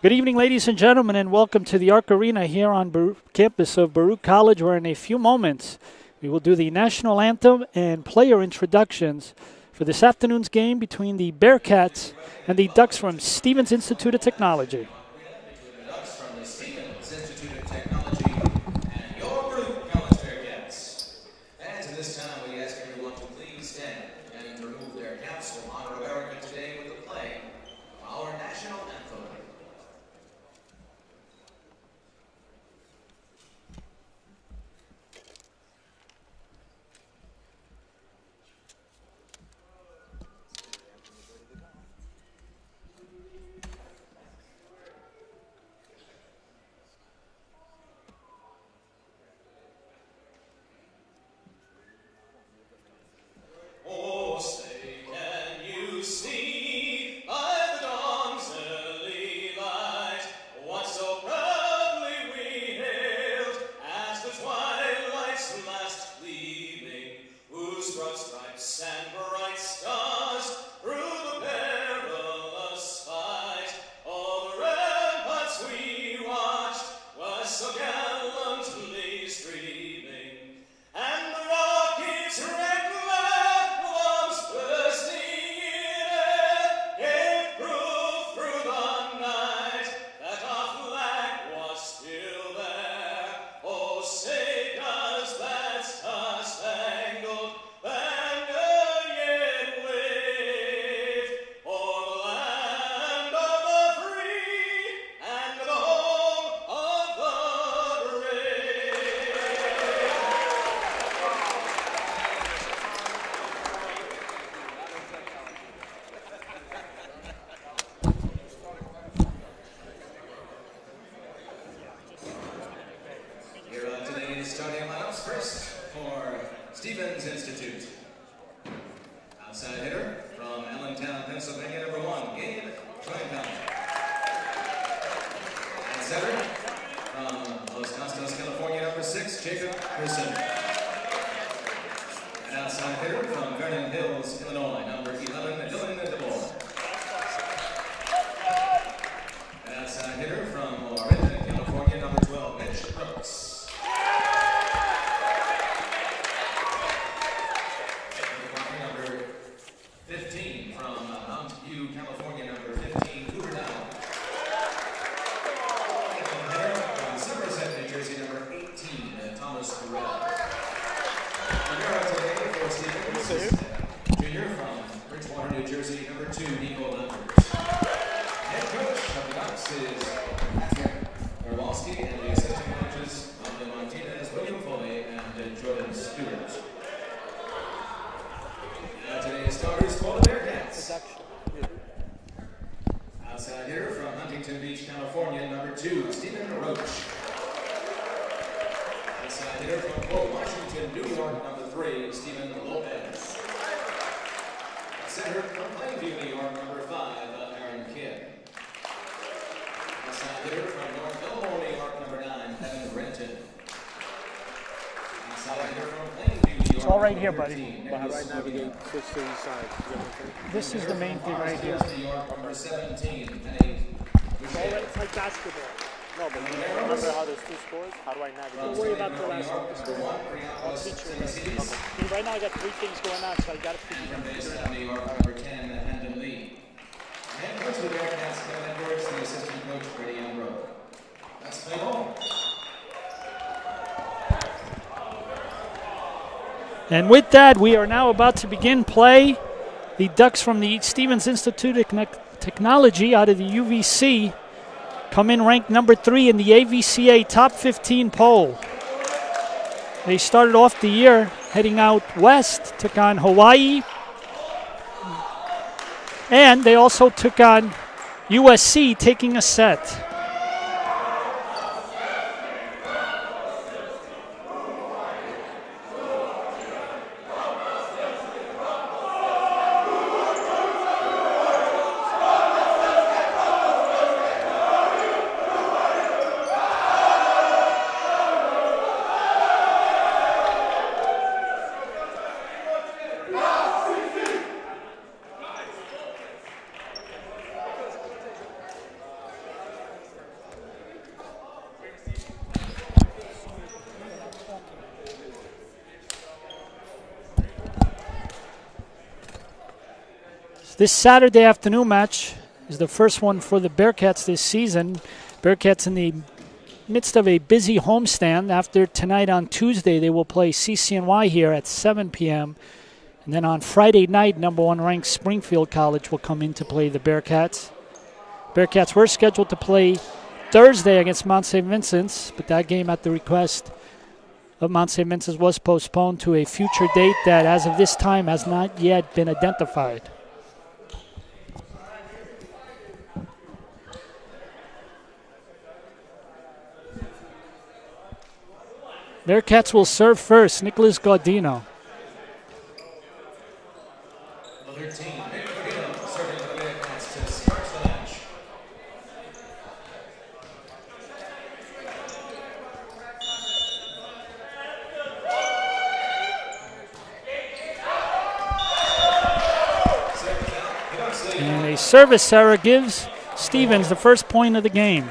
Good evening, ladies and gentlemen, and welcome to the Arc Arena here on campus of Baruch College, where in a few moments we will do the national anthem and player introductions for this afternoon's game between the Bearcats and the Ducks from Stevens Institute of Technology. Stevens Institute. Outside hitter from Allentown, Pennsylvania, number 1, Gabe Troinkamp. And setter from Los Castos, California, number 6, Jacob Grissom. And outside hitter from Vernon Hills, Illinois, number 11, Dylan DeBoer. And outside hitter from Orinda, California, number 12, Mitch Brooks. Junior from Bridgewater, New Jersey, number 2, Nico Lunders. Head coach of the Ducks is Patrick Orlowski, and the assistant coaches Amanda Martinez, William Foley, and Jordan Stewart. Now today's starters for the Bearcats. Outside here from Huntington Beach, California, number 2, Stephen Roach. Outside hitter from Port Washington, New York, number 3, Stephen Lopez. Center from Plainview, New York, number 5, Aaron Kidd. Outside hitter from North Fillmore, New York, number 9, Evan Renton. Outside hitter from Plainview, New York. It's all right here, buddy. Right navigate, switch to the side. This is the main thing right here. New York, number 17, Penny. It's like basketball. No, but remember how there's 2 scores? How do I navigate? Don't worry about the last one. I'll teach you. See, right now I got 3 things going on, so I got to figure them out. New York, number 10, Hendon Lee. Head coach of the Bearcats, Kevin Edwards, the assistant coach, Brady Ambrose. Let's play ball. And with that, we are now about to begin play. The Ducks from the Stevens Institute of Technology out of the UVC come in ranked number 3 in the AVCA Top 15 poll. They started off the year heading out west, took on Hawaii, and they also took on USC, taking a set. This Saturday afternoon match is the first one for the Bearcats this season. Bearcats in the midst of a busy homestand. After tonight on Tuesday, they will play CCNY here at 7 p.m. And then on Friday night, number 1 ranked Springfield College will come in to play the Bearcats. Bearcats were scheduled to play Thursday against Mount St. Vincent's, but that game at the request of Mount St. Vincent's was postponed to a future date that, as of this time, has not yet been identified. Bearcats will serve first. Nicholas Gaudino. Number 13, Nick Gaudino, serving for the Bearcats to start the match. And a service error gives Stevens the first point of the game.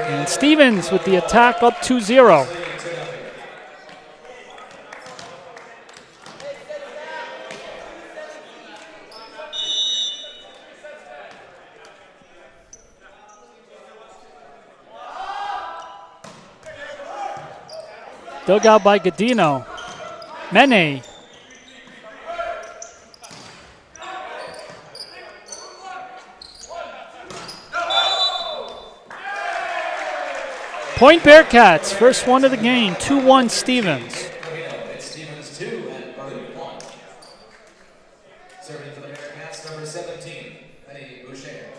And Stevens with the attack up 2-0. Dug out by Gaudino. Mene. Point Bearcats, first one of the game, 2-1 Stevens. It's Stevens 2 and Baruch 1. Serving for the Bearcats, number 17, Benny Boucher.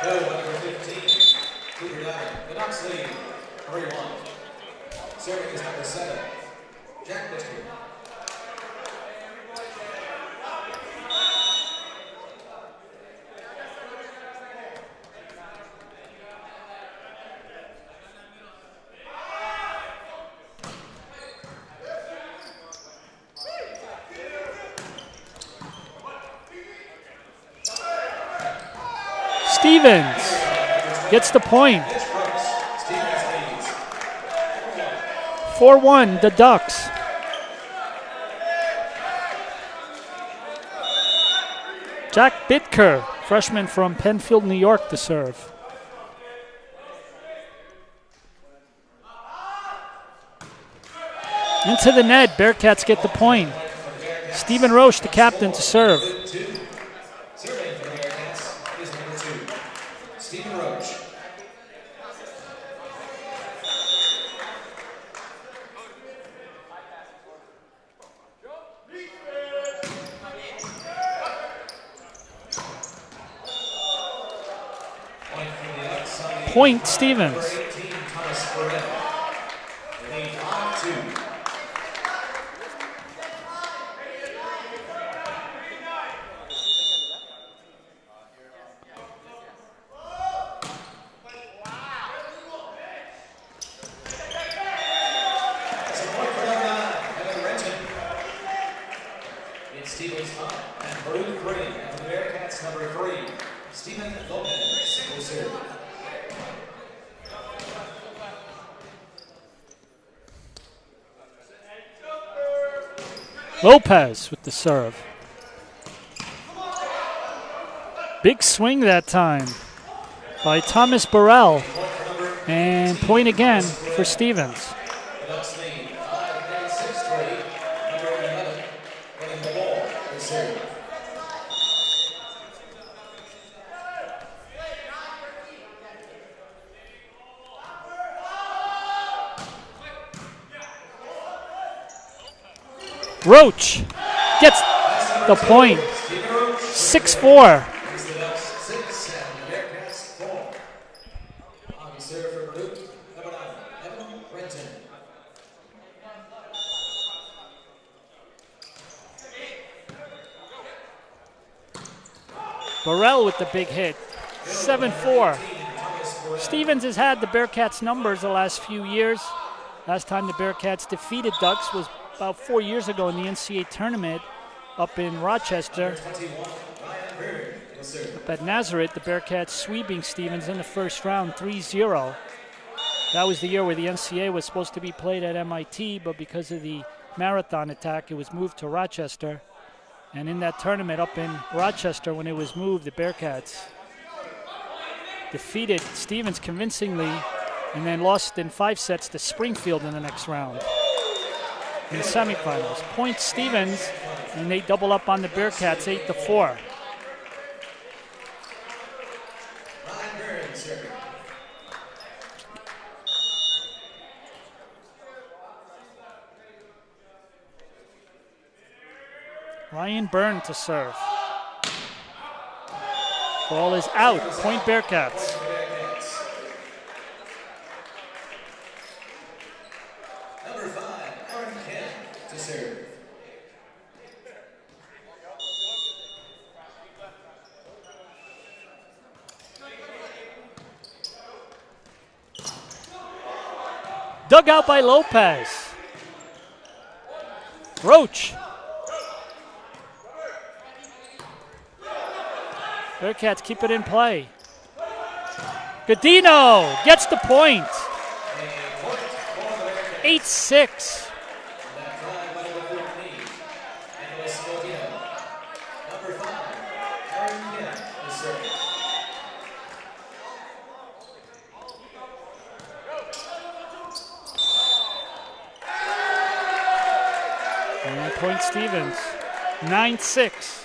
Number 15, Cooper Dyer. The Ducks lead, 3-1. Serving is number 7, Jack Lister. Stevens gets the point. 4-1, the Ducks. Jack Bitker, freshman from Penfield, New York, to serve. Into the net, Bearcats get the point. Stephen Roche, the captain, to serve. Serving for the Bearcats is number 2, Stephen Roach. Point Stevens. 18, Thomas Burrell. They lead 5-2. Stevens up and Baruch 3, and for the Bearcats, number 3, Stephen Lopez will serve. Lopez with the serve. Big swing that time by Thomas Burrell. And point again for Stevens. The Ducks lead 5-6-3, number 11, winning the ball will serve. Roach gets the point. 6-4. It's the Ducks 6 and the Bearcats 4. On the serve for Baruch, number 9, Evan Renton. Burrell with the big hit. 7-4. Stevens has had the Bearcats' numbers the last few years. Last time the Bearcats defeated Ducks was about 4 years ago in the NCAA tournament up in Rochester. Up at Nazareth, the Bearcats sweeping Stevens in the first round 3-0. That was the year where the NCAA was supposed to be played at MIT, but because of the marathon attack, it was moved to Rochester. And in that tournament up in Rochester, when it was moved, the Bearcats defeated Stevens convincingly and then lost in 5 sets to Springfield in the next round in the semifinals. Point Stevens, and they double up on the Bearcats 8-4. Ryan Byrne to serve. Ball is out. Point Bearcats. Number 5, Aaron Kemp to serve. Dug out by Lopez. Roach. Bearcats keep it in play. Godino gets the point. 8-6. And point Stevens. 9-6.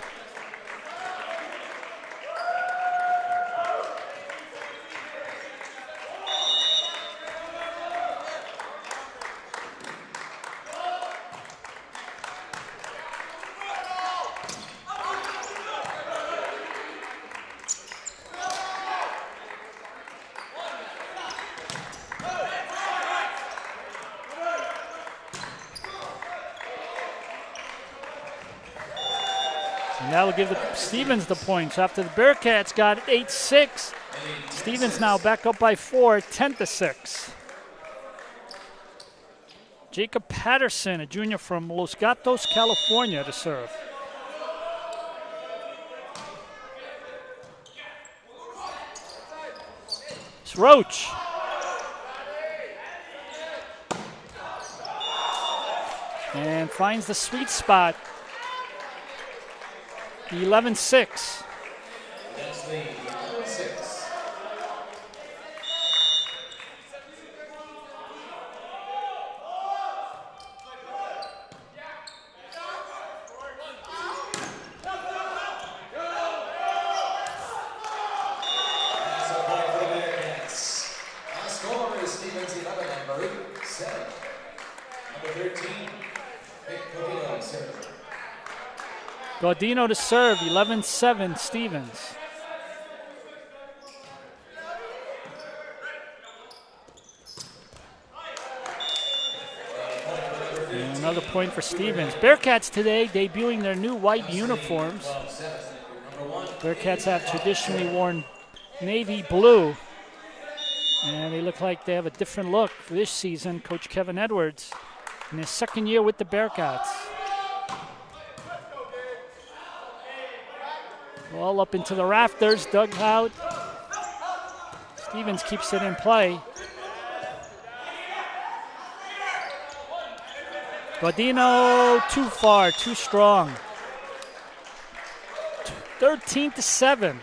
And that'll give the Stevens the points. After the Bearcats got 8-6, Stevens now back up by 4, 10-6. Jacob Patterson, a junior from Los Gatos, California, to serve. It's Roach. And finds the sweet spot. 11-6. That's the 11-6. That's a point for the Bearcats. Our score is Stevens 11 and Baruch 7. Number 13, Vic Covino serve. Godino to serve, 11-7 Stevens. And another point for Stevens. Bearcats today debuting their new white uniforms. Bearcats have traditionally worn navy blue, and they look like they have a different look for this season. Coach Kevin Edwards in his second year with the Bearcats. Ball up into the rafters, dug out. Stevens keeps it in play. Godino too far, too strong. 13-7.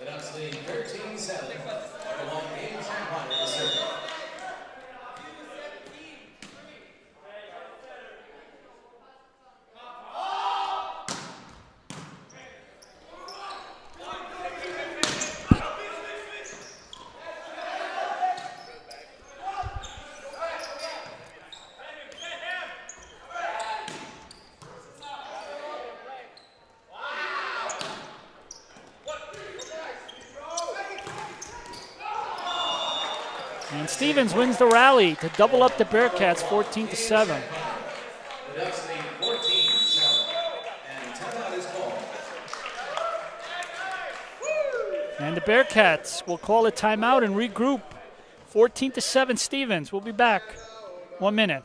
That's the 13-7. The one game champion to serve. And Stevens wins the rally to double up the Bearcats 14-7. That's the 14-7. And the Bearcats will call a timeout and regroup. 14-7 Stevens. We'll be back. 1 minute.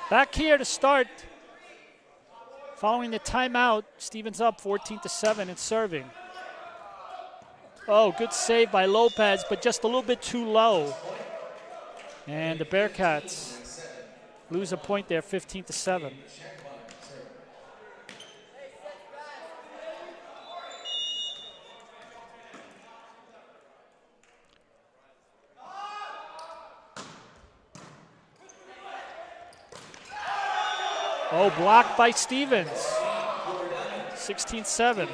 Back here to start. Following the timeout, Stevens up 14-7 and serving. Oh, good save by Lopez, but just a little bit too low. And the Bearcats lose a point there, 15-7. Oh, blocked by Stevens. 16-7.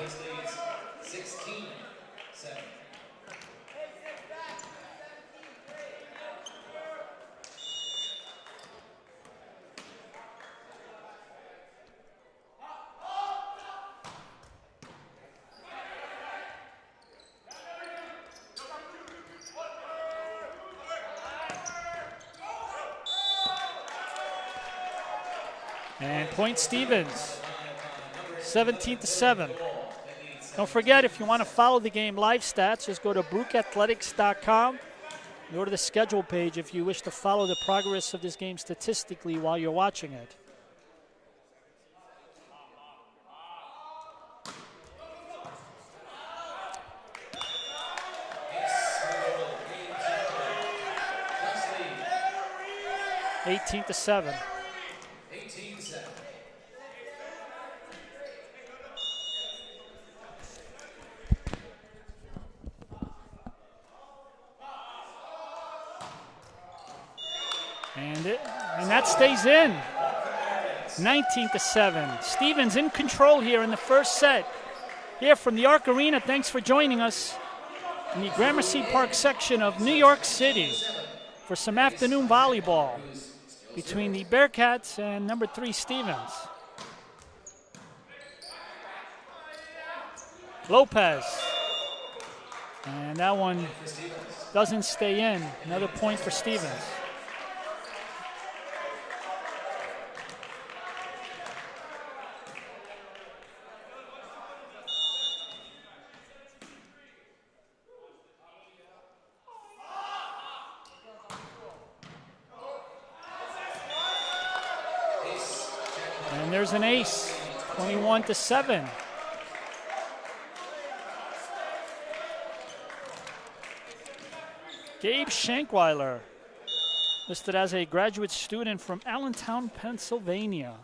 And point Stevens, 17-7. Don't forget, if you want to follow the game live stats, just go to baruchathletics.com. Go to the schedule page if you wish to follow the progress of this game statistically while you're watching it. $18-7. 18-7. And that stays in. 19-7. Stevens in control here in the first set. Here from the Arc Arena, thanks for joining us in the Gramercy Park section of New York City for some afternoon volleyball between the Bearcats and number 3 Stevens. Lopez. And that one doesn't stay in. Another point for Stevens. And there's an ace, 21-7. Gabe Shankweiler, listed as a graduate student from Allentown, Pennsylvania.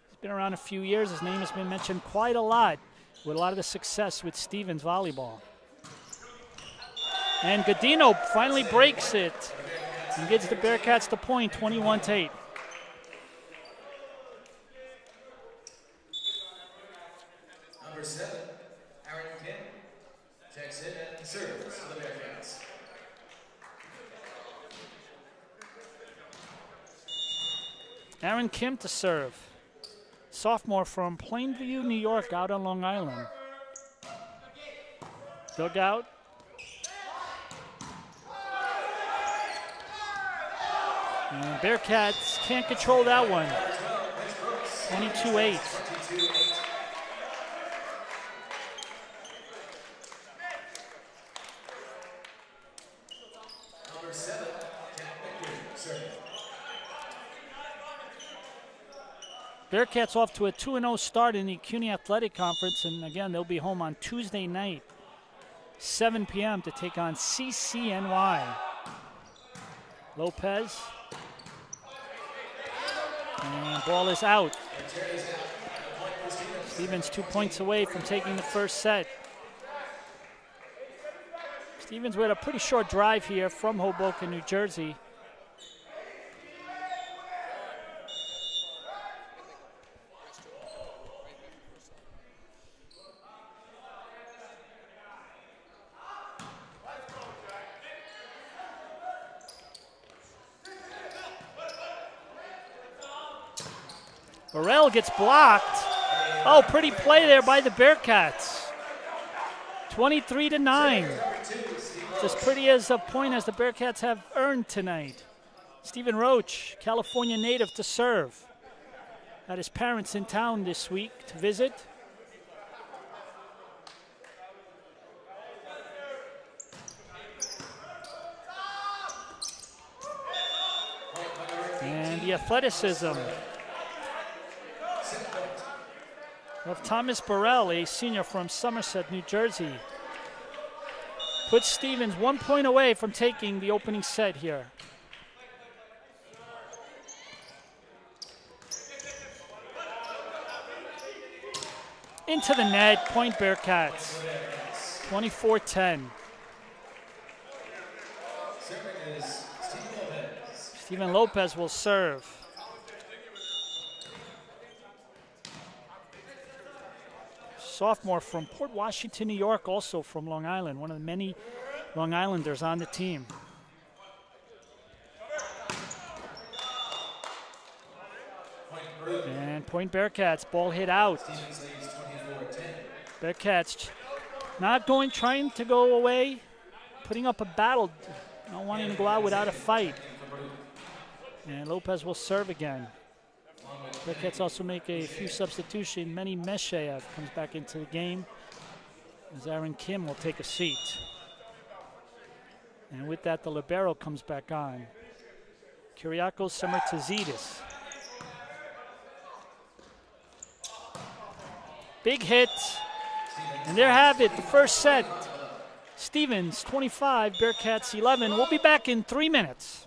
He's been around a few years. His name has been mentioned quite a lot with a lot of the success with Stevens volleyball. And Godino finally breaks it and gives the Bearcats the point, 21-8. Number 7, Aaron Kim, checks in and serves for the Bearcats. Aaron Kim to serve. Sophomore from Plainview, New York, out on Long Island. Dugout. And Bearcats can't control that one. 22-8. 22-8. Number 7, Kat Victor, serving. Bearcats off to a 2-0 start in the CUNY Athletic Conference, and again, they'll be home on Tuesday night, 7 p.m. to take on CCNY. Lopez. And ball is out. Stevens 2 points away from taking the first set. Stevens with a pretty short drive here from Hoboken, New Jersey. Burrell gets blocked. Oh, pretty play there by the Bearcats. 23-9. It's as pretty as a point as the Bearcats have earned tonight. Stephen Roach, California native, to serve. Had his parents in town this week to visit. And the athleticism of Thomas Burrell, a senior from Somerset, New Jersey, puts Stevens 1 point away from taking the opening set here. Into the net, point Bearcats, 24-10. Stephen Lopez will serve. Sophomore from Port Washington, New York, also from Long Island, one of the many Long Islanders on the team. And point Bearcats, ball hit out. Bearcats trying to go away, putting up a battle, not wanting to go out without a fight. And Lopez will serve again. Bearcats also make a few substitutions. Many Mesheyev comes back into the game as Aaron Kim will take a seat. And with that, the libero comes back on. Kyriakos Semertazidis. Big hit. And there have it, the first set. Stevens 25, Bearcats 11. We'll be back in 3 minutes.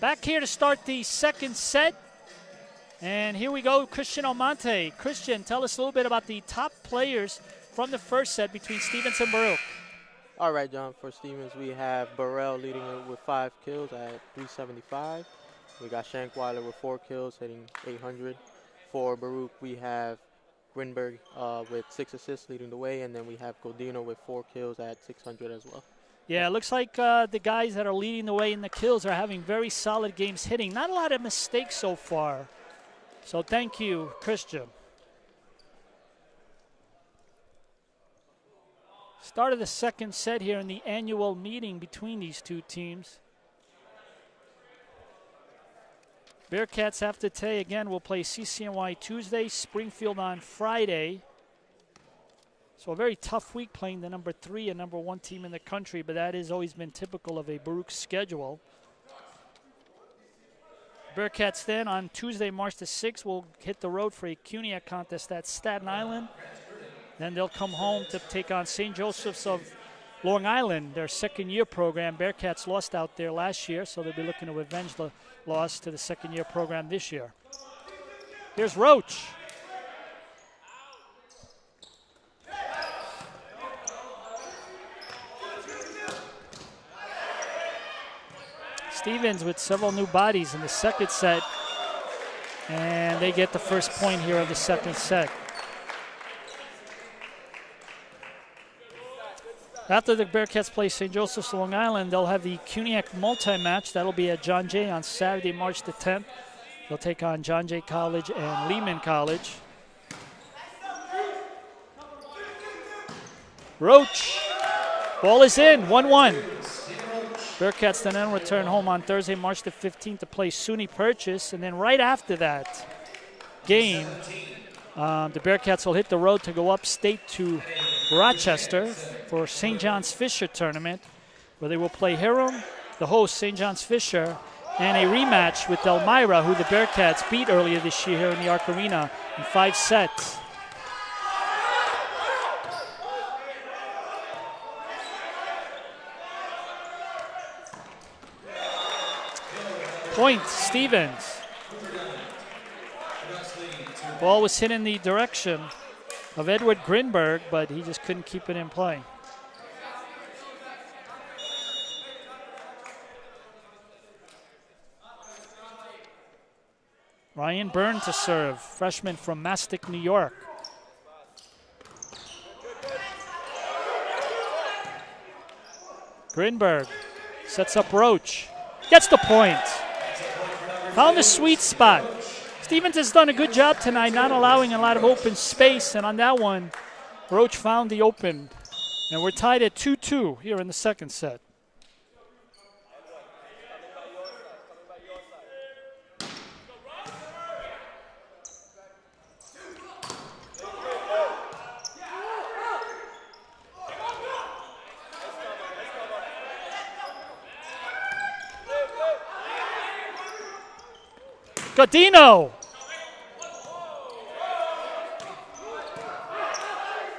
Back here to start the second set. And here we go, Christian Almonte. Christian, tell us a little bit about the top players from the first set between Stevens and Baruch. All right, John, for Stevens, we have Burrell leading it with 5 kills at 375. We got Shankweiler with 4 kills, hitting 800. For Baruch, we have Grinberg with 6 assists leading the way, and then we have Godino with 4 kills at 600 as well. Yeah, it looks like the guys that are leading the way in the kills are having very solid games hitting. Not a lot of mistakes so far. So thank you, Christian. Start of the second set here in the annual meeting between these two teams. Bearcats after today again will play CCNY Tuesday, Springfield on Friday. So a very tough week playing the number 3 and number 1 team in the country, but that has always been typical of a Baruch schedule. Bearcats then on Tuesday, March the 6th, will hit the road for a CUNYAC contest at Staten Island. Then they'll come home to take on St. Joseph's of Long Island, their second-year program. Bearcats lost out there last year, so they'll be looking to avenge the loss to the second-year program this year. Here's Roach. Stevens with several new bodies in the second set, and they get the first point here of the second set. After the Bearcats play St. Joseph's Long Island, they'll have the CUNYAC multi-match. That'll be at John Jay on Saturday, March the 10th. They'll take on John Jay College and Lehman College. Roach. Ball is in, 1-1. Bearcats then return home on Thursday, March the 15th to play SUNY Purchase. And then right after that game, the Bearcats will hit the road to go upstate to Rochester for St. John's Fisher tournament, where they will play Hiram, the host, St. John's Fisher, and a rematch with Elmira, who the Bearcats beat earlier this year here in the Arc Arena in 5 sets. Point, Stevens. Ball was hit in the direction of Edward Grinberg, but he just couldn't keep it in play. Ryan Byrne to serve, freshman from Mastic, New York. Grinberg sets up Roach. Gets the point. Found the sweet spot. Stevens has done a good job tonight not allowing a lot of open space, and on that one, Roach found the open. And we're tied at 2-2 here in the second set. Godino.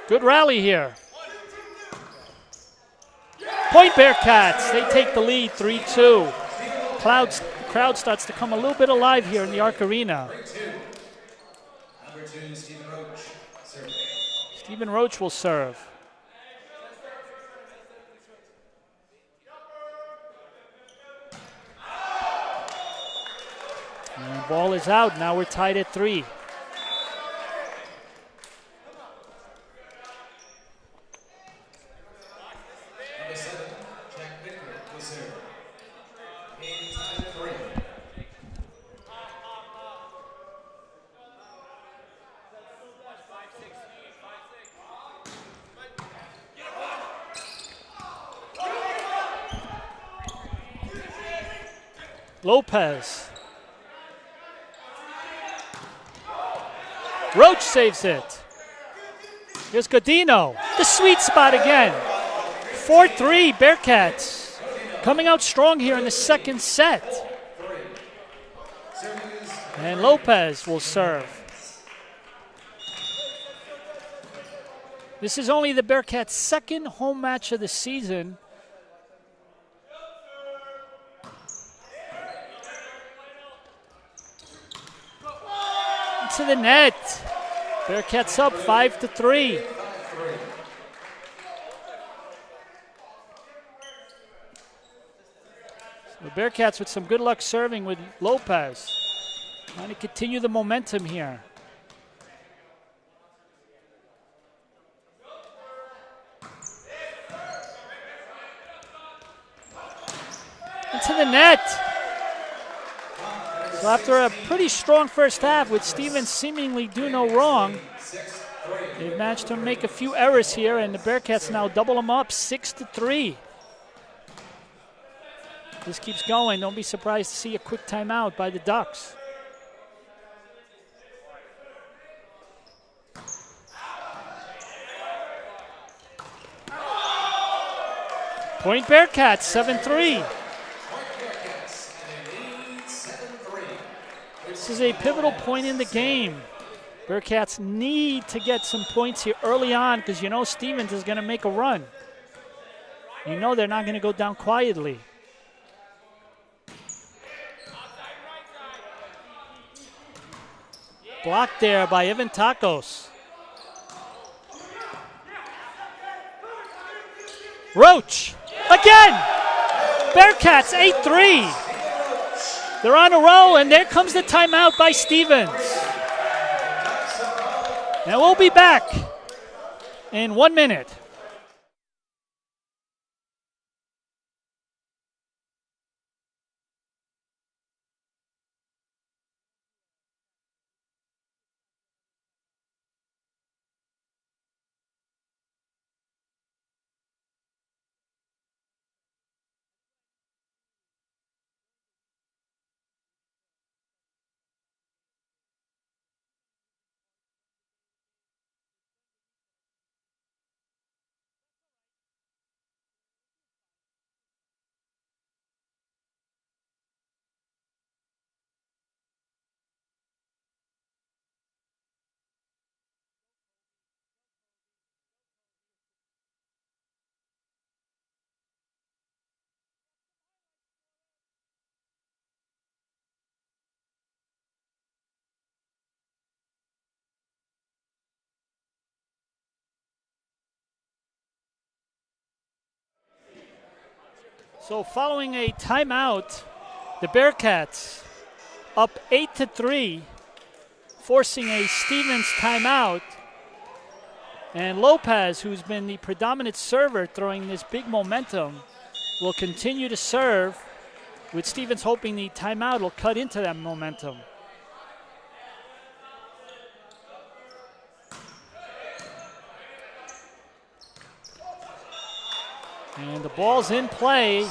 Good rally here. Point Bearcats. They take the lead 3-2. Crowd starts to come a little bit alive here in the Arc Arena. Number 2, Stephen Roach. Serving. Stephen Roach will serve. And the ball is out. Now we're tied at 3. Number 7, Jack Bickler will serve. In time at 3. Lopez. Roach saves it. Here's Godino. The sweet spot again. 4-3 Bearcats. Coming out strong here in the second set. And Lopez will serve. This is only the Bearcats' second home match of the season. into the net. Bearcats up 5-3. The Bearcats with some good luck serving with Lopez. Trying to continue the momentum here. Into the net. So after a pretty strong first half with Stevens seemingly do no wrong, they've managed to make a few errors here, and the Bearcats now double them up 6-3. This keeps going. Don't be surprised to see a quick timeout by the Ducks. Point Bearcats, 7-3. This is a pivotal point in the game. Bearcats need to get some points here early on because you know Stevens is going to make a run. You know they're not going to go down quietly. Blocked there by Evan Tacos. Roach, again! Bearcats, 8-3. They're on a roll, and there comes the timeout by Stevens. And we'll be back in 1 minute. So following a timeout, the Bearcats up 8-3, forcing a Stevens timeout. And Lopez, who's been the predominant server throwing this big momentum, will continue to serve, with Stevens hoping the timeout will cut into that momentum. And the ball's in play,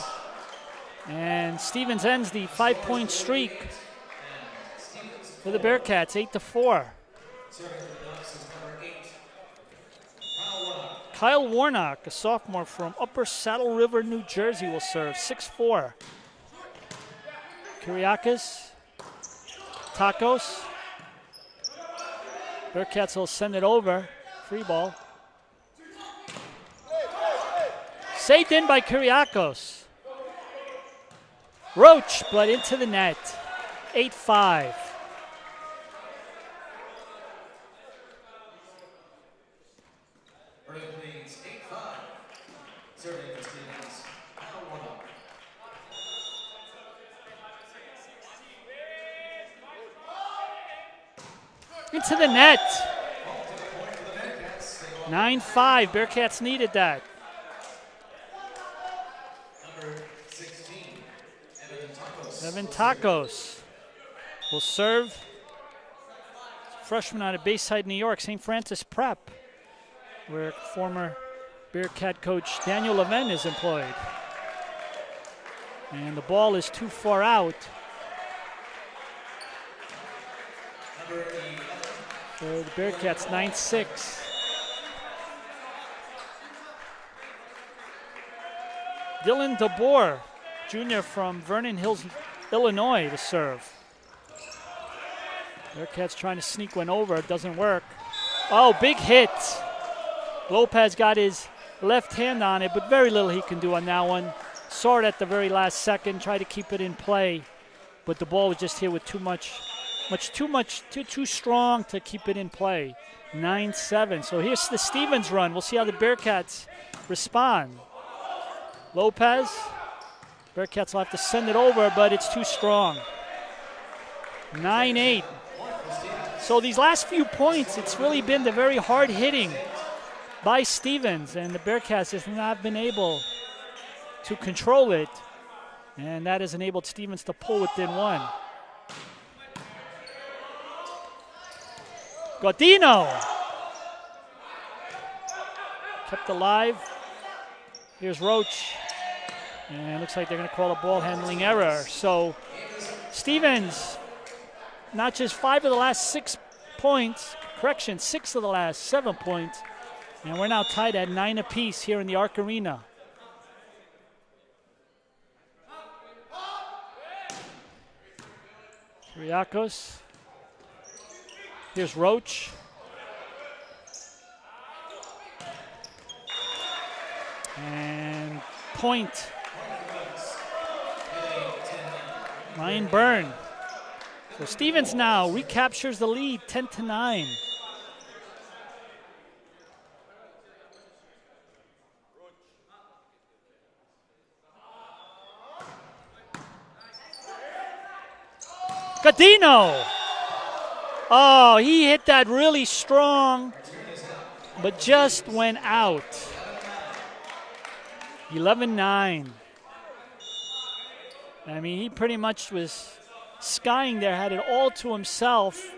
and Stevens ends the 5-point streak for the Bearcats, 8-4. Kyle Warnock, a sophomore from Upper Saddle River, New Jersey, will serve, 6'4". Kyriakis, Tacos. Bearcats will send it over, free ball. Saved in by Kyriakos. Roach, but into the net. 8-5. Into the net. 9-5. Bearcats needed that. Evan Tacos will serve. Freshman out of Bayside, New York, St. Francis Prep, where former Bearcat coach Daniel Levin is employed. And the ball is too far out. For the Bearcats, 9-6. Dylan DeBoer, junior from Vernon Hills, Illinois, to serve. Bearcats trying to sneak one over. It doesn't work. Oh, big hit. Lopez got his left hand on it, but very little he can do on that one. Saw it at the very last second, tried to keep it in play, but the ball was just hit with too much too strong to keep it in play. 9-7. So here's the Stevens run. We'll see how the Bearcats respond. Lopez. Bearcats will have to send it over, but it's too strong. 9-8. So these last few points, it's really been the very hard hitting by Stevens, and the Bearcats have not been able to control it, and that has enabled Stevens to pull within one. Godino kept alive. Here's Roach, and it looks like they're going to call a ball handling error. So Stevens, not just 5 of the last 6 points, 6 of the last 7 points, and we're now tied at 9 apiece here in the Arc Arena. Kyriakos. Here's Roach. And point. Ryan Byrne. So Stevens now recaptures the lead, 10-9. Godino. Oh, he hit that really strong, but just went out. 11-9. I mean, he pretty much was skying there, had it all to himself,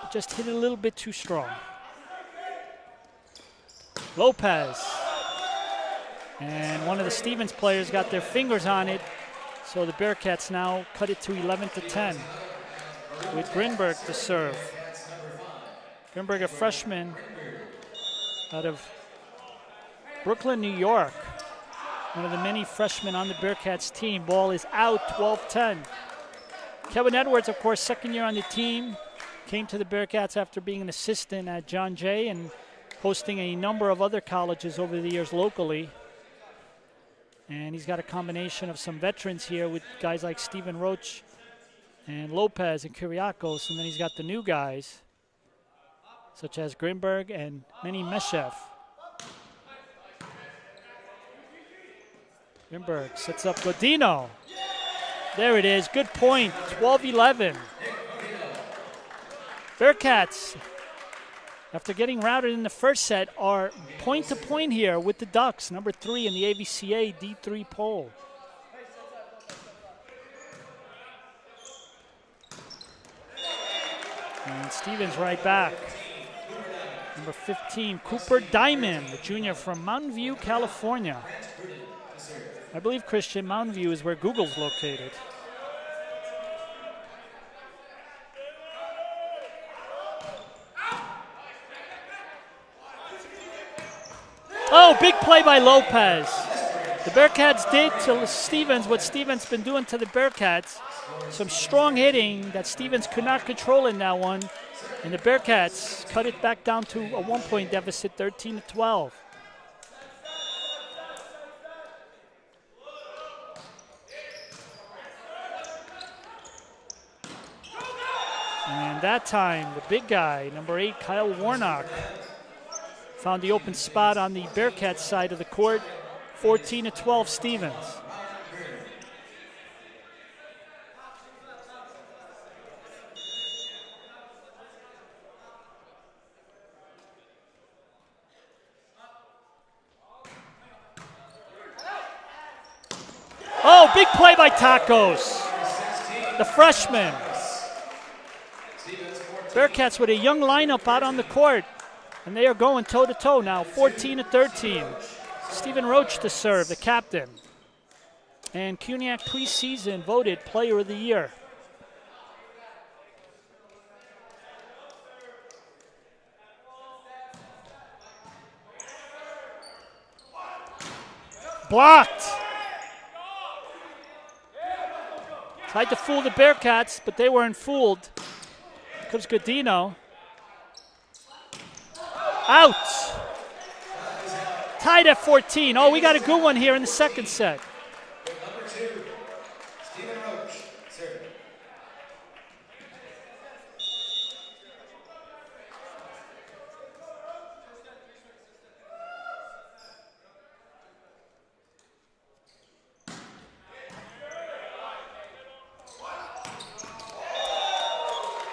but just hit it a little bit too strong. Lopez. And one of the Stevens players got their fingers on it, so the Bearcats now cut it to 11-10 with Grinberg to serve. Grinberg, a freshman out of Brooklyn, New York. One of the many freshmen on the Bearcats team. Ball is out, 12-10. Kevin Edwards, of course, second year on the team. Came to the Bearcats after being an assistant at John Jay and hosting a number of other colleges over the years locally. And he's got a combination of some veterans here with guys like Stephen Roach and Lopez and Kyriakos. And then he's got the new guys, such as Grinberg and Manny Meshev. Grinberg sets up Godino. There it is, good point, 12-11. Bearcats, after getting routed in the first set, are point-to-point here with the Ducks, number 3 in the AVCA D3 poll. And Stevens right back. Number 15, Cooper Diamond, the junior from Mountain View, California. I believe, Christian, Mountain View is where Google's located. Oh, big play by Lopez. The Bearcats did to Stevens what Stevens been doing to the Bearcats. Some strong hitting that Stevens could not control in that one. And the Bearcats cut it back down to a 1-point deficit, 13-12. And that time, the big guy, number 8, Kyle Warnock, found the open spot on the Bearcats side of the court, 14-12 Stevens. Oh, big play by Tacos, the freshman. Bearcats with a young lineup out on the court, and they are going toe-to-toe now, 14-13. Stephen Roach to serve, the captain. And Cuniac preseason voted Player of the Year. Blocked. Tried to fool the Bearcats, but they weren't fooled. Here comes Godino. Out. Tied at 14. Oh, we got a good one here in the second set. Number 2, Stephen Roach, serving.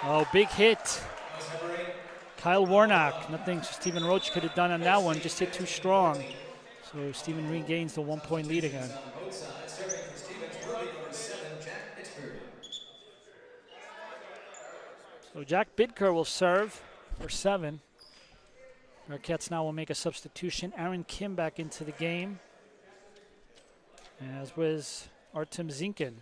Oh, big hit. Kyle Warnock. Nothing Stephen Roach could have done on that one. Just hit too strong. So Stephen regains the 1-point lead again. So Jack Bidker will serve for 7. Bearcats now will make a substitution. Aaron Kim back into the game, as was Artem Zinkin.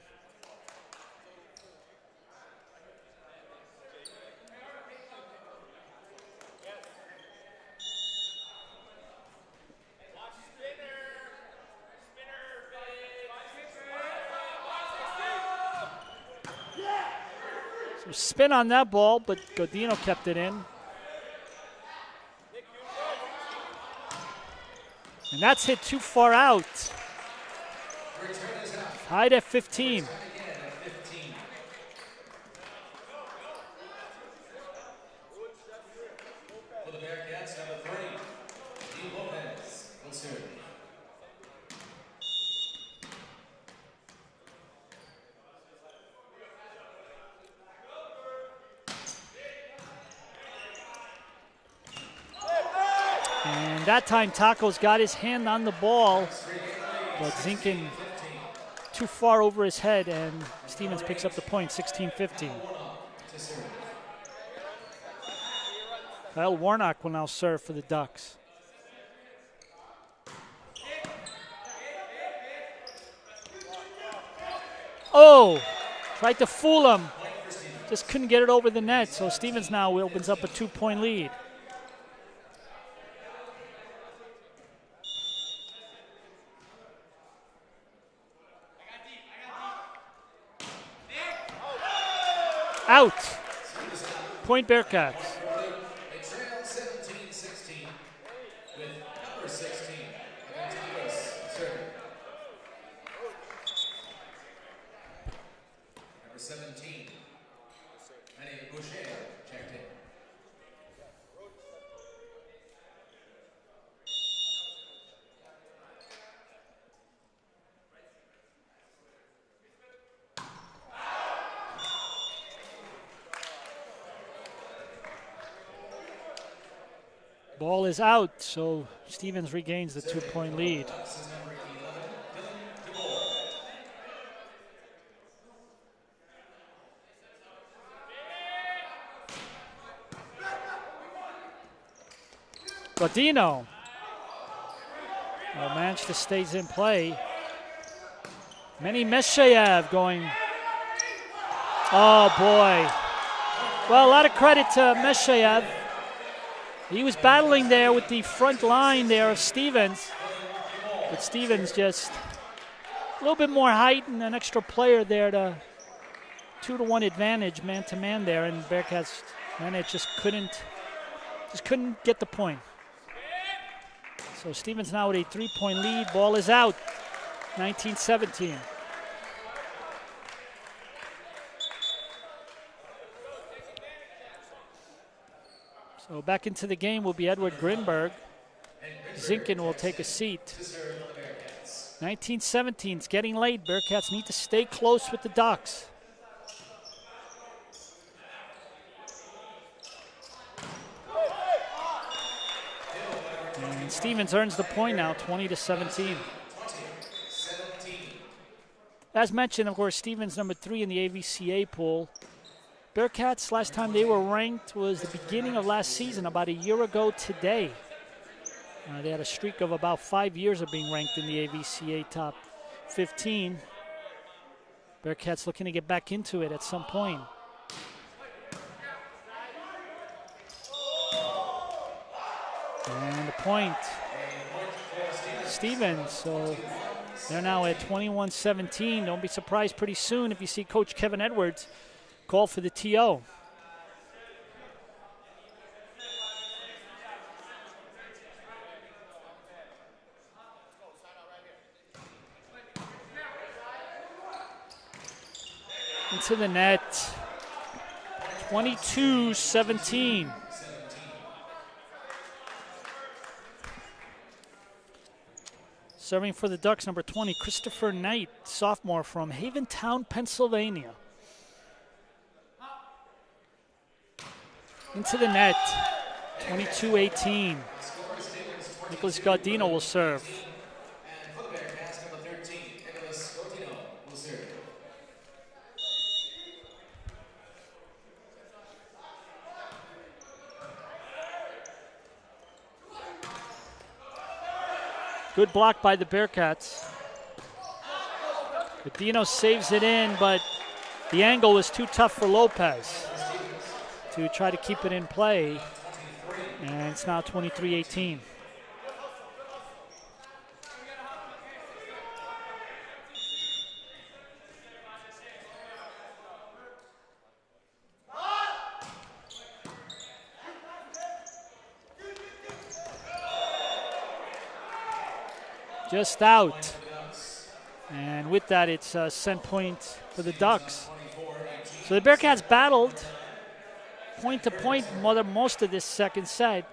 So spin on that ball, but Godino kept it in. And that's hit too far out. Tied at 15. For the Bearcats, number 3, D. Lopez will serve. And that time Taco's got his hand on the ball, but Zinkin too far over his head, and Stevens picks up the point, 16-15. Kyle Warnock will now serve for the Ducks. Oh, tried to fool him. Just couldn't get it over the net, so Stevens now opens up a 2-point lead. Out. Point Bearcats. They trail 17-16 with number 16, Avantados serving. Number 17, Manny Boucher checked in. Ball is out, so Stevens regains the 2-point lead. Godino. Manchester stays in play. Manny Meshayev going. Oh boy. Well, a lot of credit to Meshayev. He was battling there with the front line there of Stevens. But Stevens just a little bit more height and an extra player there to 2-to-1 advantage man-to-man there. And Bearcats managed just couldn't get the point. So Stevens now with a 3-point lead. Ball is out, 19-17. So back into the game will be Edward Grinberg. Zinkin will take a seat. 19-17, it's getting late. Bearcats need to stay close with the Ducks. And Stevens earns the point now, 20-17. As mentioned, of course, Stevens number 3 in the AVCA pool. Bearcats, last time they were ranked was the beginning of last season, about a year ago today. They had a streak of about 5 years of being ranked in the AVCA top 15. Bearcats looking to get back into it at some point. And the point, Stevens. So they're now at 21-17. Don't be surprised pretty soon if you see Coach Kevin Edwards call for the TO. Into the net, 22-17. Serving for the Ducks, number 20, Christopher Knight, sophomore from Haventown, Pennsylvania. into the net. 22-18. Nicholas Gardino will serve. And for the Bearcats, number 13, Nicholas Gordino will serve. Good block by the Bearcats. Gardino saves it in, but the angle was too tough for Lopez to try to keep it in play. And it's now 23-18. Just out. And with that, it's a set point for the Ducks. So the Bearcats battled point to point most of this second set,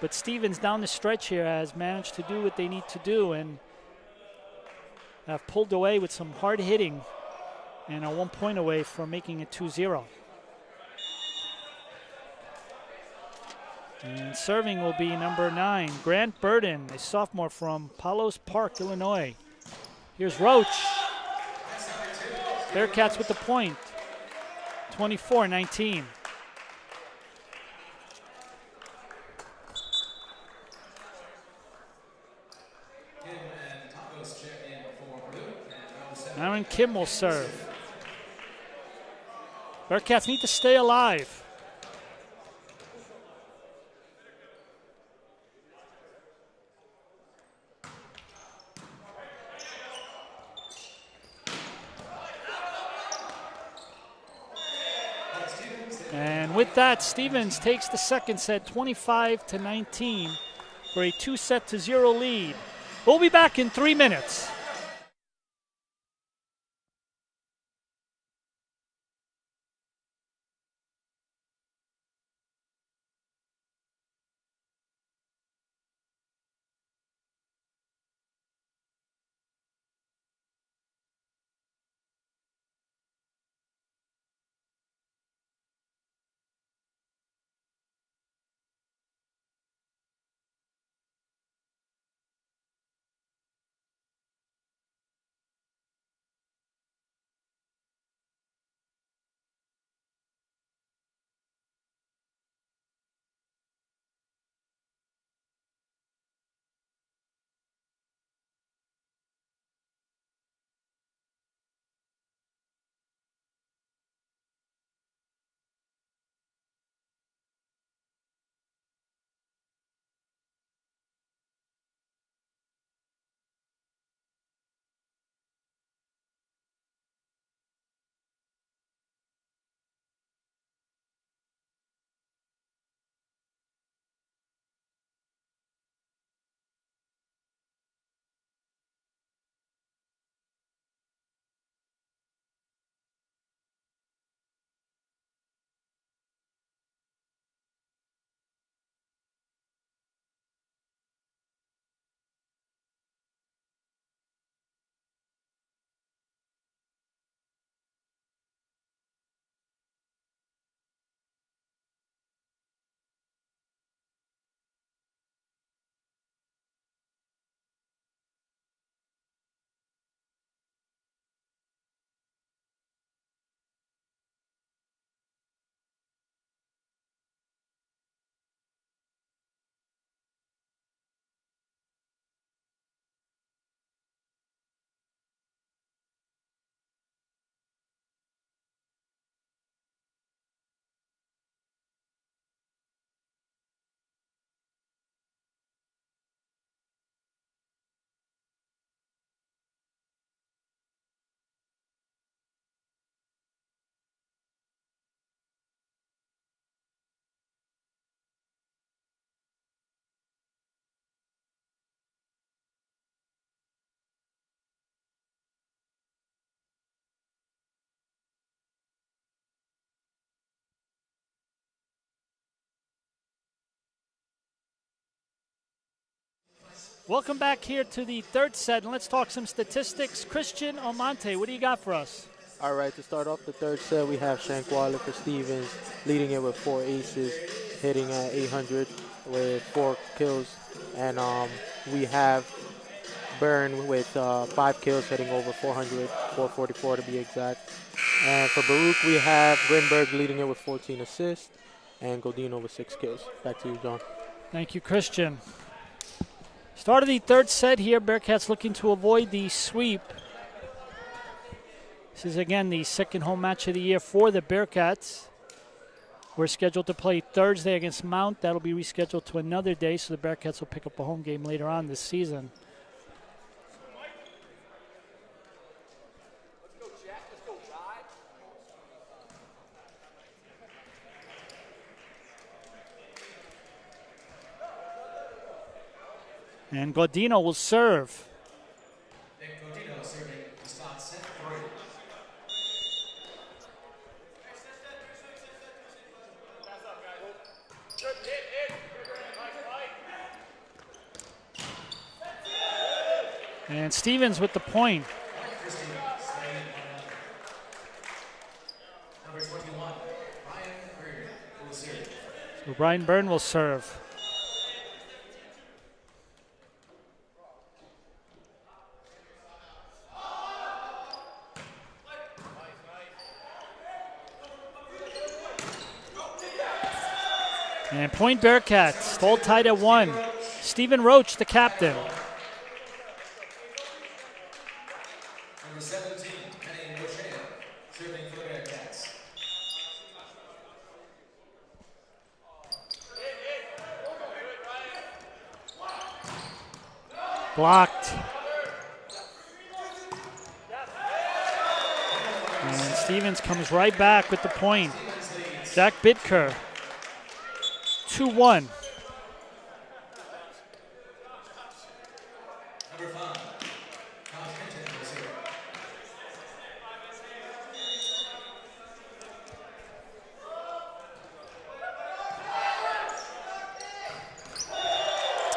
but Stevens down the stretch here has managed to do what they need to do and have pulled away with some hard hitting and are 1 point away from making it 2-0. And serving will be number 9, Grant Burden, a sophomore from Palos Park, Illinois. Here's Roach. Bearcats with the point, 24-19. Aaron Kim will serve. Bearcats need to stay alive. And with that, Stevens takes the second set 25-19 for a 2-0 lead. We'll be back in 3 minutes. Welcome back here to the third set, and let's talk some statistics. Christian Almonte, what do you got for us? All right, to start off the third set, we have Shankwala for Stevens leading it with 4 aces, hitting at 800 with 4 kills. And we have Byrne with 5 kills, hitting over 400, 444 to be exact. And for Baruch, we have Grinberg leading it with 14 assists, and Godino with 6 kills. Back to you, John. Thank you, Christian. Start of the third set here. Bearcats looking to avoid the sweep. This is, again, the second home match of the year for the Bearcats. We're scheduled to play Thursday against Mount. That'll be rescheduled to another day, so the Bearcats will pick up a home game later on this season. And Godino will serve. Godino serving the spot set 3. And Stevens with the point. Number 21, Ryan Byrne will serve. So Brian Byrne will serve. And point Bearcats, all tied at 1. Stephen Roach, the captain. Number 17, Penny Rochelle, serving for the Bearcats. Blocked. And Stevens comes right back with the point. Jack Bitker. 2-1. Number 5, Todd Hinton will serve.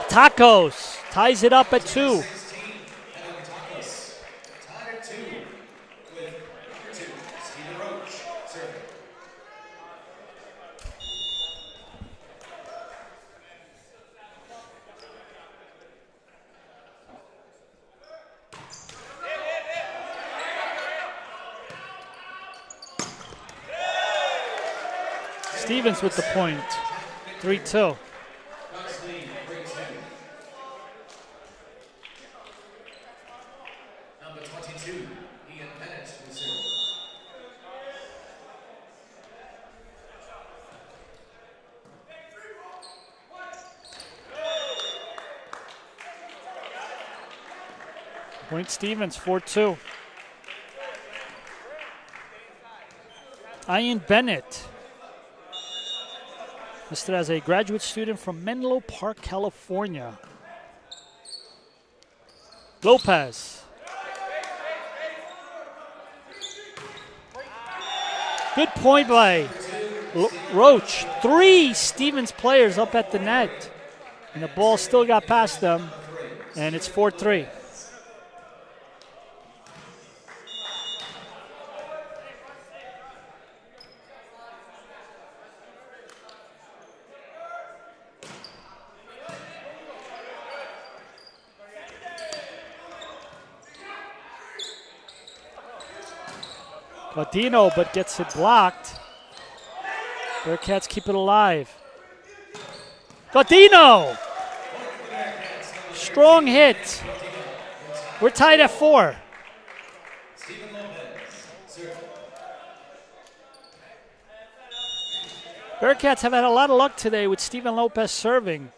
Tacos ties it up at 2. 16, Evan Tacos, tied at 2 with number 2, Stephen Roach, serving. Stevens with the point. 3-2. Bucks lead 3-2. Number 22, Ian Bennett will serve. Point Stevens, 4-2. Ian Bennett, listed as a graduate student from Menlo Park, California. Lopez. Good point by Roach. 3 Stevens players up at the net. And the ball still got past them. And it's 4-3. Godino, but gets it blocked. Bearcats keep it alive. Godino! Strong hit. We're tied at 4. Stephen Lopez, serve. Bearcats have had a lot of luck today with Stephen Lopez serving.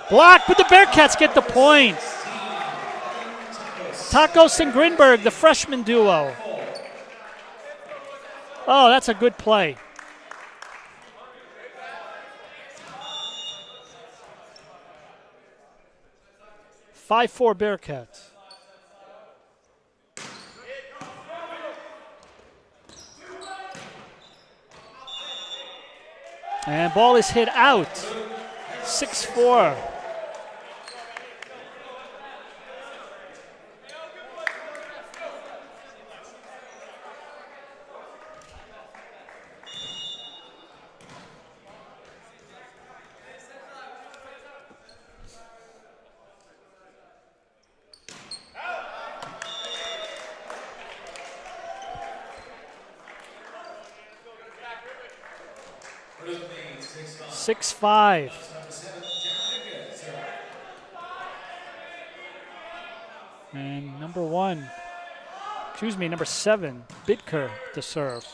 Blocked, but the Bearcats get the point. Tacos and Grinberg, the freshman duo. Oh, that's a good play. (5-4) Bearcats. And ball is hit out. 6-4. 6-5. And number 7, Bidker to serve.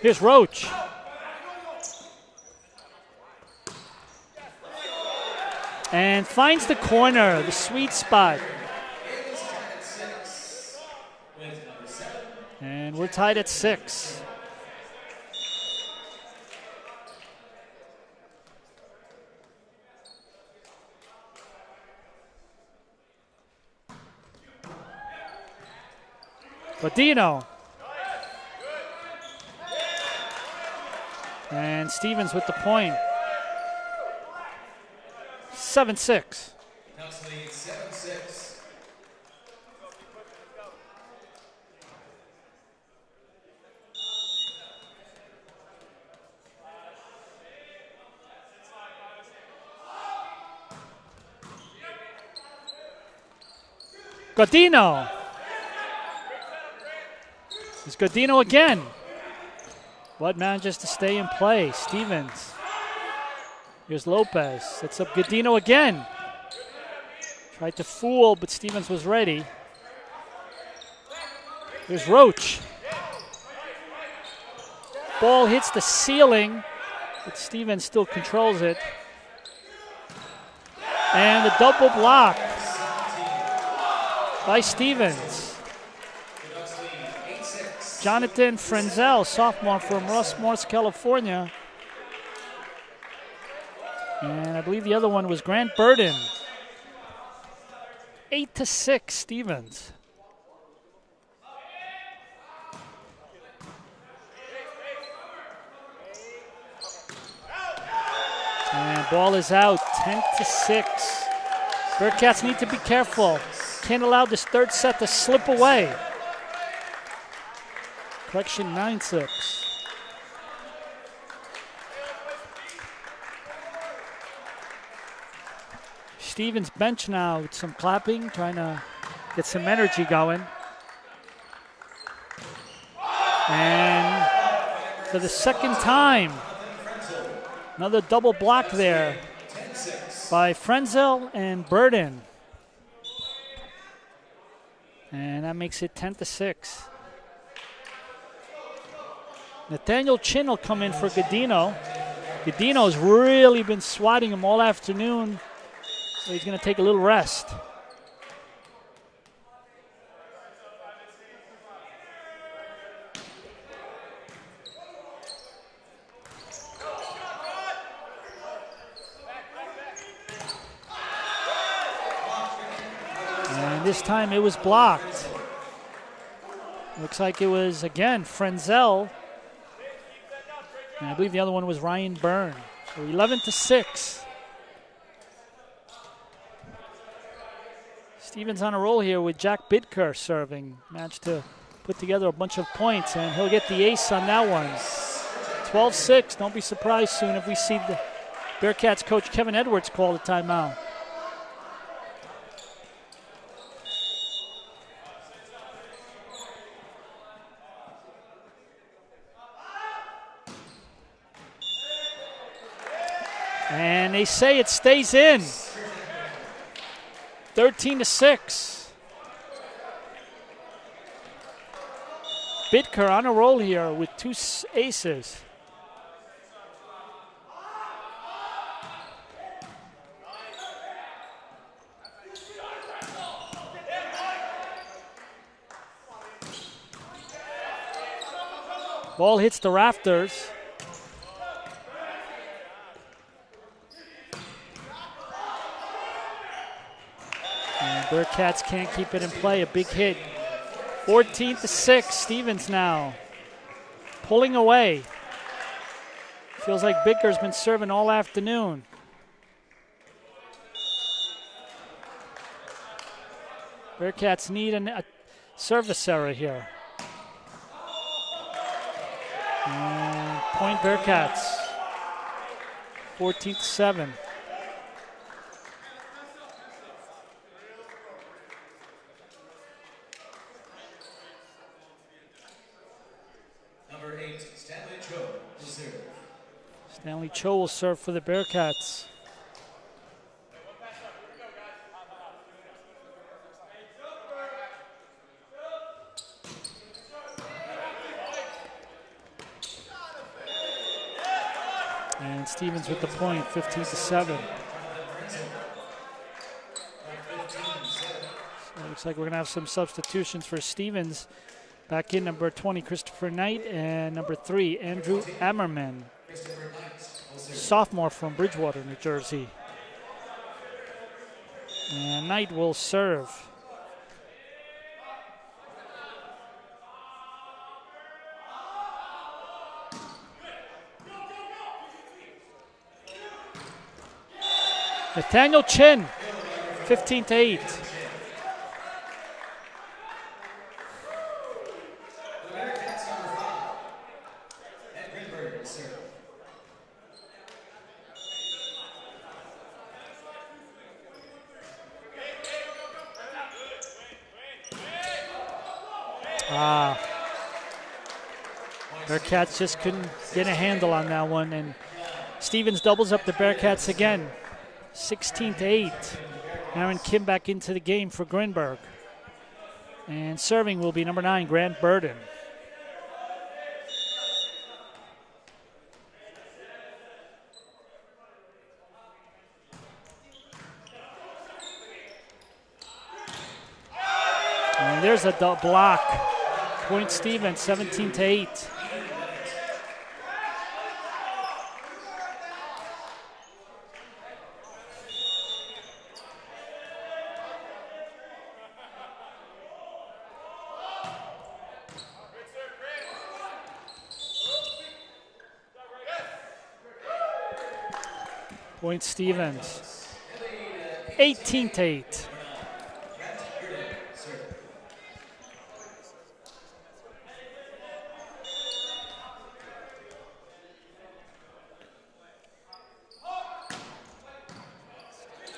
Here's Roach. And finds the corner, the sweet spot. And we're tied at 6. Godino. And Stevens with the point. 7-6. Ducks lead 7-6. Godino. It's Godino again. What manages to stay in play? Stevens. Here's Lopez. Sets up Godino again. Tried to fool, but Stevens was ready. Here's Roach. Ball hits the ceiling, but Stevens still controls it. And the double block by Stevens. Jonathan Frenzel, sophomore from Ross Morris, California. And I believe the other one was Grant Burden. 8-6, Stevens. And ball is out, 10-6. Bearcats need to be careful. Can't allow this third set to slip away. Correction, 9-6. Stevens bench now with some clapping, trying to get some energy going. And for the second time, another double block there by Frenzel and Burden. And that makes it 10-6. Nathaniel Chin will come in for Godino. Godino's really been swatting him all afternoon, so he's going to take a little rest. And this time it was blocked. Looks like it was, again, Frenzel. And I believe the other one was Ryan Byrne. So 11-6. Stevens on a roll here with Jack Bidker serving. Managed to put together a bunch of points, and he'll get the ace on that one. 12-6. Don't be surprised soon if we see the Bearcats coach Kevin Edwards call the timeout. And they say it stays in. 13-6. Bidker on a roll here with 2 aces. Ball hits the rafters. Bearcats can't keep it in play. A big hit. 14-6. Stevens now pulling away. Feels like Bidker's been serving all afternoon. Bearcats need a service error here. And point Bearcats. 14-7. Stanley Cho will serve for the Bearcats. And Stevens with the point, 15-7. So it looks like we're going to have some substitutions for Stevens. Back in number 20, Christopher Knight, and number 3, Andrew Ammerman, sophomore from Bridgewater, New Jersey. And Knight will serve. Nathaniel Chin, 15-8. Bearcats just couldn't get a handle on that one, and Stevens doubles up the Bearcats again, 16-8. Aaron Kim back into the game for Grinberg. And serving will be number 9, Grant Burden. And there's a block. Point Stevens, 17-8. Point Stevens, 18-8.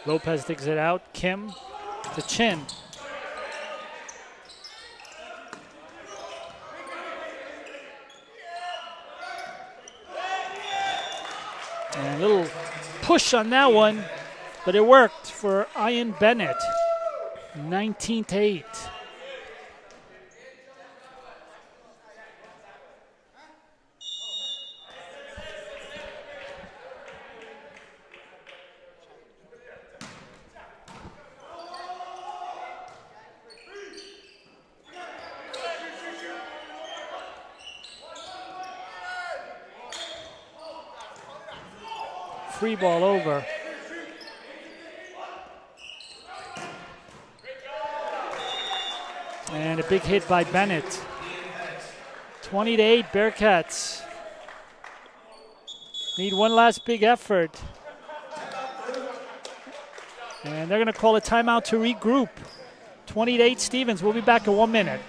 Lopez digs it out. Kim to Chin. And a little push on that one, but it worked for Ian Bennett. 19-8. Free ball over. And a big hit by Bennett. 20-8 Bearcats. Need one last big effort. And they're going to call a timeout to regroup. 20-8 Stevens. We'll be back in 1 minute.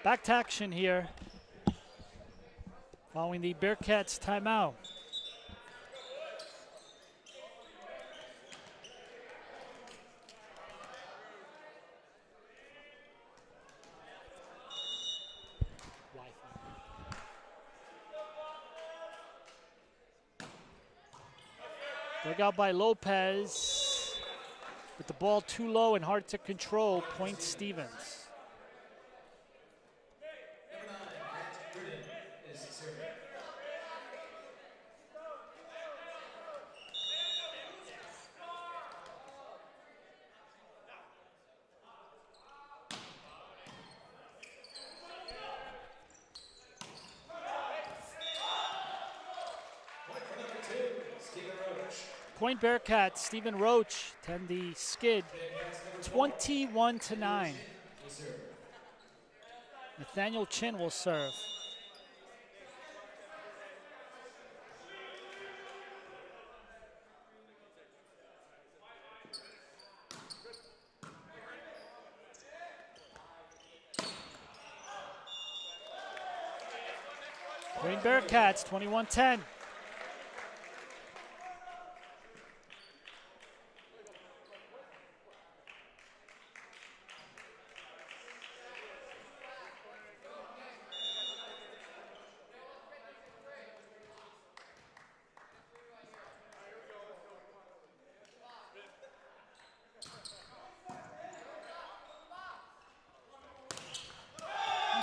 Back to action here following the Bearcats timeout. Dug out by Lopez. With the ball too low and hard to control, point Stevens. Point Bearcats, Stephen Roach, 10 the skid, 21-9. Nathaniel Chin will serve. Point Bearcats, 21-10.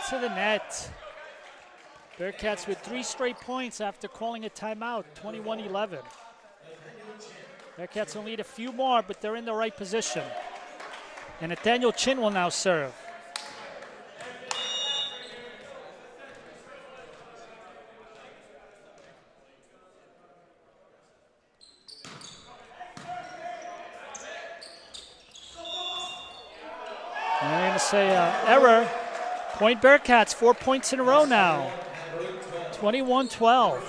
To the net. Bearcats with 3 straight points after calling a timeout, 21-11. Bearcats will need a few more, but they're in the right position. And Nathaniel Chin will now serve. And I'm going to say error. Point Bearcats, 4 points in a row now. 21-12.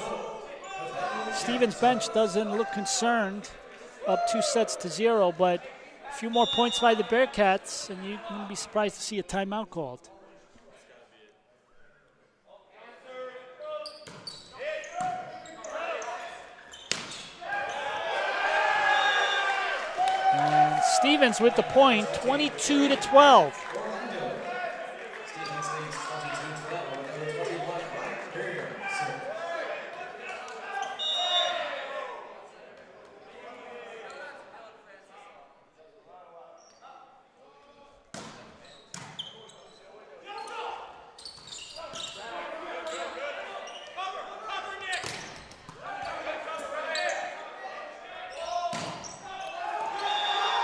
Stevens' bench doesn't look concerned, up 2-0, but a few more points by the Bearcats, and you wouldn't be surprised to see a timeout called. And Stevens with the point, 22-12.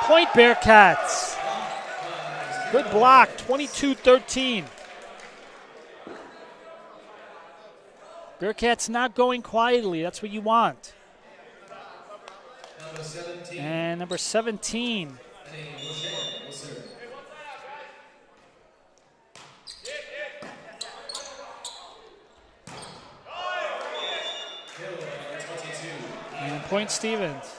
Point Bearcats. Good block, 22-13. Bearcats not going quietly. That's what you want. And number 17. And point Stevens.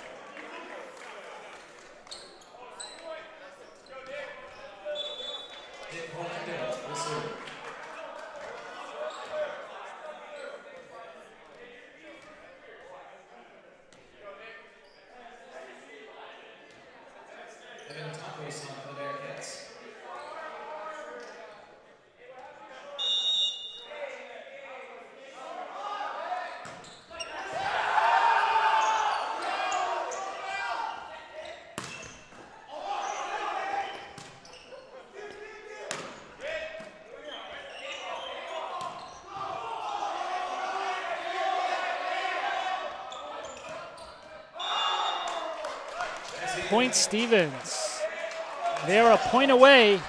Point Stevens. They are a point away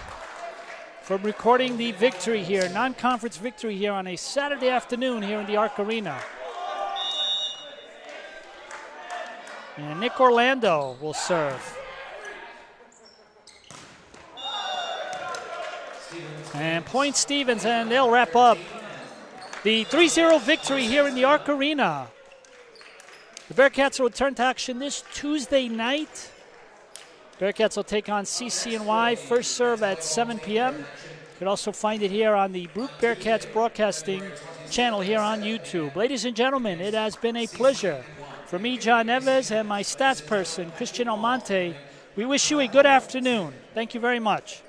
from recording the victory here, non-conference victory here on a Saturday afternoon here in the Arc Arena. And Nick Orlando will serve. And point Stevens, and they'll wrap up the 3-0 victory here in the Arc Arena. The Bearcats will return to action this Tuesday night. Bearcats will take on CCNY, first serve at 7 p.m. You can also find it here on the Baruch Bearcats Broadcasting channel here on YouTube. Ladies and gentlemen, it has been a pleasure. For me, John Neves, and my stats person, Christian Almonte, we wish you a good afternoon. Thank you very much.